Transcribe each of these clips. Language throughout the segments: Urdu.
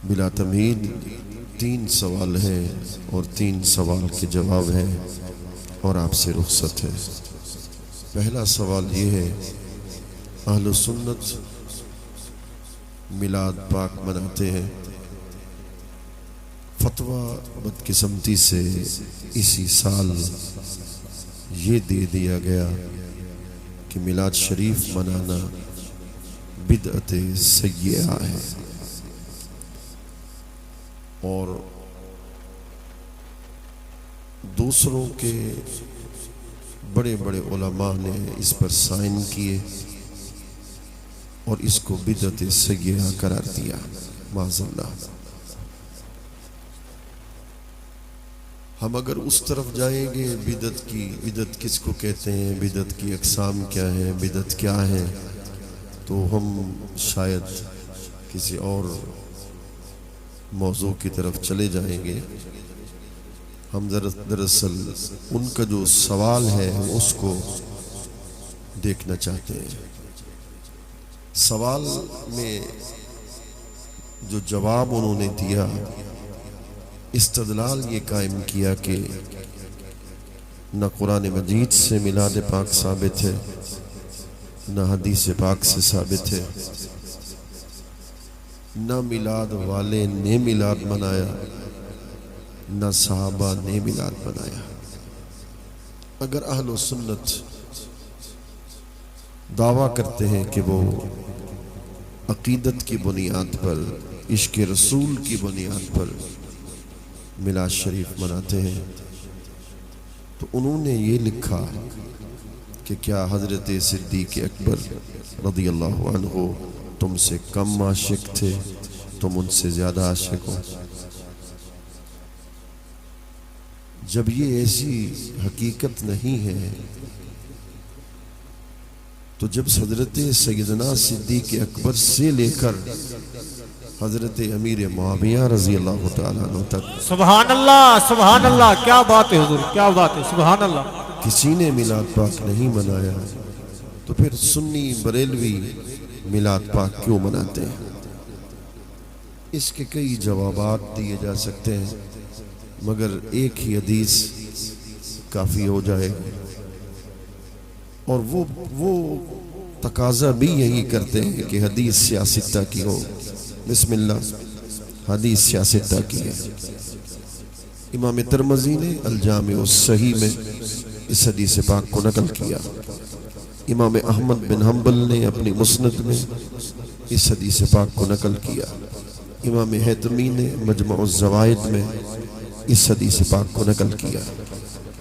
بلا تمہید 3 سوال ہیں اور 3 سوال کے جواب ہیں اور آپ سے رخصت ہے۔ پہلا سوال یہ ہے، اہل سنت میلاد پاک مناتے ہیں، فتویٰ بدقسمتی سے اسی سال یہ دے دیا گیا کہ میلاد شریف منانا بدعت سیئہ ہے، اور دوسروں کے بڑے بڑے علماء نے اس پر سائن کیے اور اس کو بدعت سیئہ قرار دیا، معاذ اللہ۔ ہم اگر اس طرف جائیں گے بدعت کس کو کہتے ہیں، بدعت کی اقسام کیا ہیں، بدعت کیا ہے، تو ہم شاید کسی اور موضوع کی طرف چلے جائیں گے۔ ہم دراصل ان کا جو سوال ہے ہم اس کو دیکھنا چاہتے ہیں۔ سوال میں جو جواب انہوں نے دیا، استدلال یہ قائم کیا کہ نہ قرآن مجید سے میلاد پاک ثابت ہے، نہ حدیث پاک سے ثابت ہے، نہ میلاد والے نے میلاد منایا، نہ صحابہ نے میلاد منایا۔ اگر اہل سنت دعویٰ کرتے ہیں کہ وہ عقیدت کی بنیاد پر، عشق رسول کی بنیاد پر میلاد شریف مناتے ہیں، تو انہوں نے یہ لکھا کہ کیا حضرت صدیق اکبر رضی اللہ عنہ تم سے کم عاشق تھے، تم ان سے زیادہ عاشق ہو؟ جب یہ ایسی حقیقت نہیں ہے تو جب حضرت سیدنا صدیق اکبر سے لے کر حضرت امیر معاویہ رضی اللہ تعالیٰ عنہ تک سبحان اللہ، کیا بات ہے حضور، کیا بات ہے، سبحان اللہ، کسی نے میلاد پاک نہیں منایا، تو پھر سنی بریلوی میلاد پاک کیوں مناتے ہیں؟ اس کے کئی جوابات دیے جا سکتے ہیں، مگر ایک ہی حدیث کافی ہو جائے گی، اور وہ تقاضا بھی یہی کرتے ہیں کہ حدیث سیاستہ کی ہو۔ بسم اللہ، حدیث سیاستہ کی ہے۔ امام ترمذی نے الجامع الصحیح میں اس حدیث پاک کو نقل کیا، امام احمد بن حنبل نے اپنی مسند میں اس حدیث پاک کو نقل کیا، امام حیثمی نے مجمع الزوائد میں اس حدیث پاک کو نقل کیا۔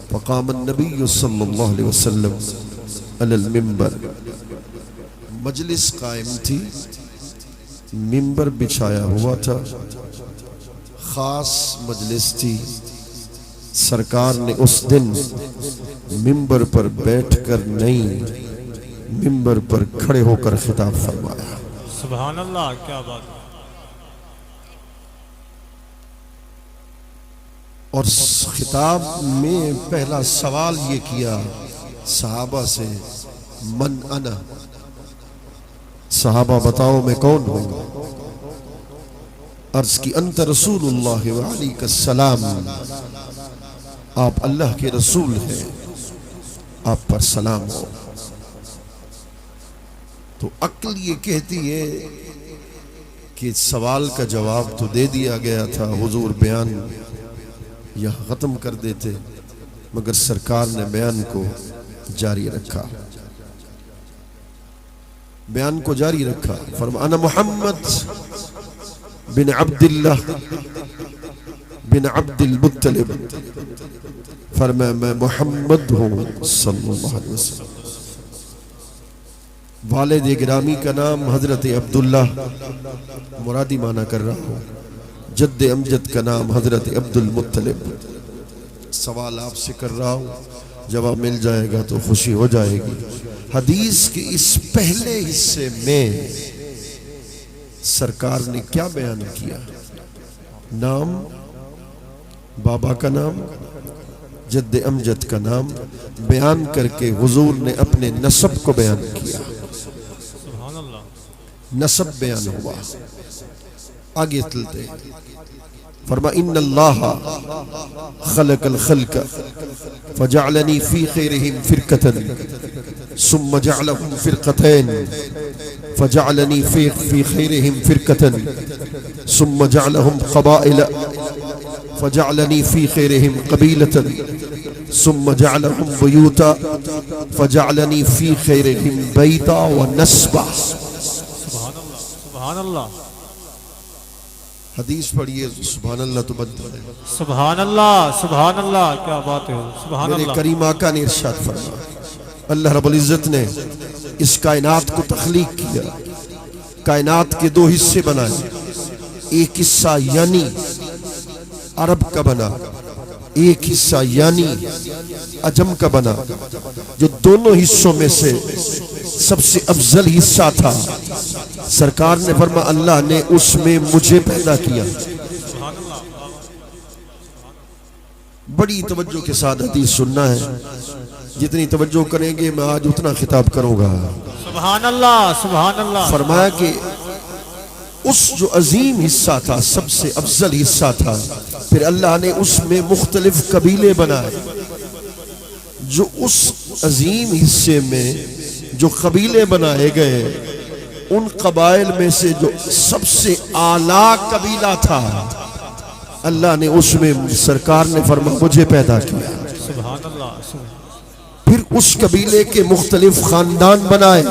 فقام النبی صلی اللہ علیہ وسلم علی المنبر، مجلس قائم تھی، منبر بچھایا ہوا تھا، خاص مجلس تھی، سرکار نے اس دن منبر پر بیٹھ کر نہیں، منبر پر کھڑے ہو کر خطاب فرمایا۔ سبحان اللہ، کیا بات ہے۔ اور خطاب میں پہلا سوال یہ کیا صحابہ سے، من انا، صحابہ بتاؤ میں کون ہوں؟ عرض کی انت رسول اللہ وعلیک السلام، آپ اللہ کے رسول ہیں، آپ پر سلام ہو۔ تو عقل یہ کہتی ہے کہ سوال کا جواب تو دے دیا گیا تھا، حضور بیان یہاں ختم کر دیتے، مگر سرکار نے بیان کو جاری رکھا، بیان کو جاری رکھا۔ فرمایا انا محمد بن عبداللہ بن عبد المطلب، فرمایا میں محمد ہوں صلی اللہ علیہ وسلم، والد گرامی کا نام حضرت عبداللہ، مرادی معنی کر رہا ہوں، جد امجد کا نام حضرت عبد المطلب۔ سوال آپ سے کر رہا ہوں، جواب مل جائے گا تو خوشی ہو جائے گی۔ حدیث کے اس پہلے حصے میں سرکار نے کیا بیان کیا؟ نام، بابا کا نام، جد امجد کا نام بیان کر کے حضور نے اپنے نسب کو بیان کیا، سبحان اللہ، نسب بیان ہوا۔ آگے چلتے ہیں. فرما ان اللہ خلق الخلق فجعلنی فی خیرہم فرقۃ ثم جعلہم فرقتین فجعلنی فی خیرہم فرقۃ ثم جعلہم قبائل فجعلنی فی خیرہم قبیلۃ ثم جعلہم بیوتا فجعلنی فی خیرہم بیتا ونسبا. سبحان اللہ. حدیث پڑھیے سبحان اللہ تو بنتا ہے. سبحان اللہ سبحان اللہ کیا بات ہے سبحان میرے اللہ. کریم آقا نے ارشاد فرمایا اللہ رب العزت نے اس کائنات کو تخلیق کیا, کائنات کے دو حصے بنائے, ایک حصہ یعنی عرب کا بنا, ایک حصہ یعنی عجم کا بنا. جو دونوں حصوں میں سے سب سے افضل حصہ تھا سرکار نے فرمایا اللہ نے اس میں مجھے پیدا کیا. بڑی توجہ کے ساتھ حدیث سننا ہے, جتنی توجہ کریں گے میں آج اتنا خطاب کروں گا. سبحان اللہ سبحان اللہ. فرمایا کہ اس جو عظیم حصہ تھا سب سے افضل حصہ تھا, پھر اللہ نے اس میں مختلف قبیلے بنائے. جو اس عظیم حصے میں جو قبیلے بنائے گئے ان قبائل میں سے جو سب سے اعلیٰ قبیلہ تھا اللہ نے اس میں سرکار نے فرمایا مجھے پیدا کیا. سبحان اللہ. پھر اس قبیلے کے مختلف خاندان بنائے.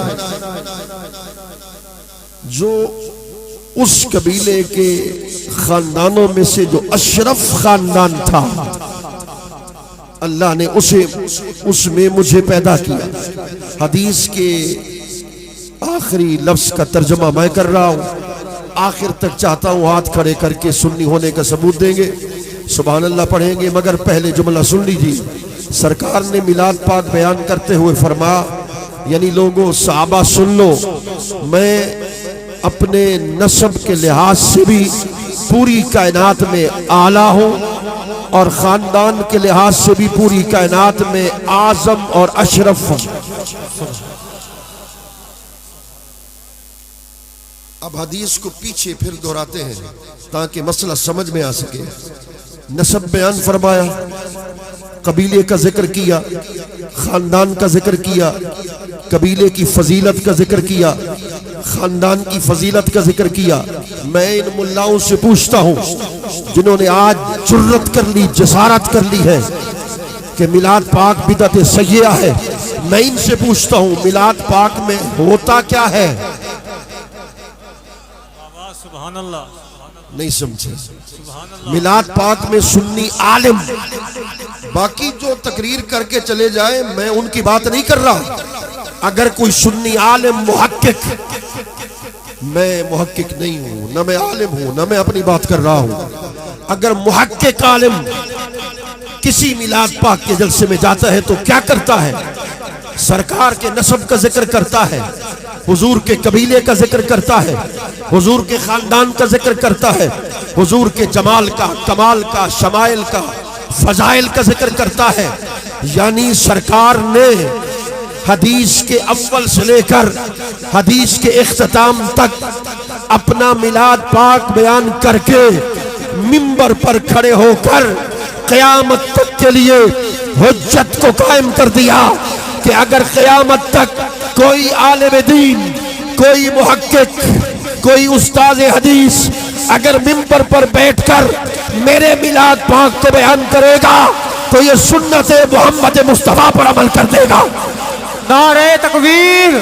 جو اس قبیلے کے خاندانوں میں سے جو اشرف خاندان تھا اللہ نے اس میں مجھے پیدا کیا. حدیث کے آخری لفظ کا ترجمہ میں کر رہا ہوں, آخر تک چاہتا ہوں ہاتھ کھڑے کر کے سنی ہونے کا ثبوت دیں گے, سبحان اللہ پڑھیں گے. مگر پہلے جملہ سن لیجیے. سرکار نے میلاد پاک بیان کرتے ہوئے فرمایا یعنی لوگوں صحابہ سن لو, میں اپنے نسب کے لحاظ سے بھی پوری کائنات میں اعلیٰ ہوں اور خاندان کے لحاظ سے بھی پوری کائنات میں اعظم اور اشرف ہوں. اب حدیث کو پیچھے پھر دہراتے ہیں تاکہ مسئلہ سمجھ میں آ سکے. نسب بیان فرمایا, قبیلے کا ذکر کیا, خاندان کا ذکر کیا, قبیلے کی فضیلت کا ذکر کیا, خاندان کی فضیلت کا ذکر کیا. میں ان ملاؤں سے پوچھتا ہوں جنہوں نے آج جرت کر لی, جسارت کر لی ہے کہ میلاد پاک بدعت سیئہ ہے, میں ان سے پوچھتا ہوں میلاد پاک میں ہوتا کیا ہے؟ سبحان اللہ. نہیں سمجھے. میلاد پاک میں سنی عالم باقی جو تقریر کر کے چلے جائے میں ان کی بات نہیں کر رہا. اگر کوئی سنی عالم محقق, میں محقق نہیں ہوں, نہ میں عالم ہوں, نہ میں اپنی بات کر رہا ہوں. اگر محقق عالم کسی میلاد پاک کے جلسے میں جاتا ہے تو کیا کرتا ہے؟ سرکار کے نسب کا ذکر کرتا ہے, حضور کے قبیلے کا ذکر کرتا ہے, حضور کے خاندان کا ذکر کرتا ہے, حضور کے جمال کا, کمال کا, شمائل کا, فضائل کا ذکر کرتا ہے. یعنی سرکار نے حدیث کے اول سے لے کر حدیث کے اختتام تک اپنا میلاد پاک بیان کر کے منبر پر کھڑے ہو کر قیامت تک کے لیے حجت کو قائم کر دیا کہ اگر قیامت تک کوئی عالم دین, کوئی محقق, کوئی استاد حدیث اگر منبر پر بیٹھ کر میرے میلاد پاک کو بیان کرے گا تو یہ سنت محمد مصطفیٰ پر عمل کر دے گا. نعرہ تکبیر